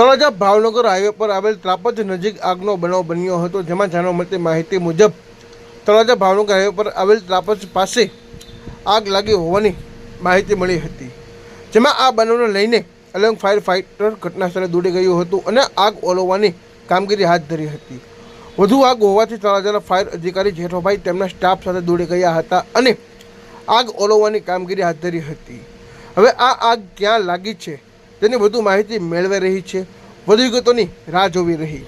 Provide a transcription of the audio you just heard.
Talaja Bhavnagar highway પર આવેલ ત્રાપજ નજીક આગનો બનાવ બન્યો હતો, જેમાં જાણવા મળતી માહિતી મુજબ તળાજા ભાવનગર હાઈવે પર આવેલ ત્રાપજ પાસે આગ લાગી હોવાની માહિતી મળી હતી, જેમાં આ બનાવને લઈને અલંગ ફાયર ફાઇટર ઘટનાસ્થળે દોડી ગયું હતું અને આગ ઓલવવાની કામગીરી હાથ ધરી હતી। વધુ આગ હોવાથી તળાજાના ફાયર અધિકારી જેઠોભાઈ તેમના સ્ટાફ સાથે દોડી ગયા હતા અને આગ ઓલવવાની કામગીરી હાથ ધરી હતી। હવે આ આગ ક્યાં લાગી છે તેની વધુ માહિતી મેળવી રહી છે, વધુ વિગતોની રાહ જોવી રહી।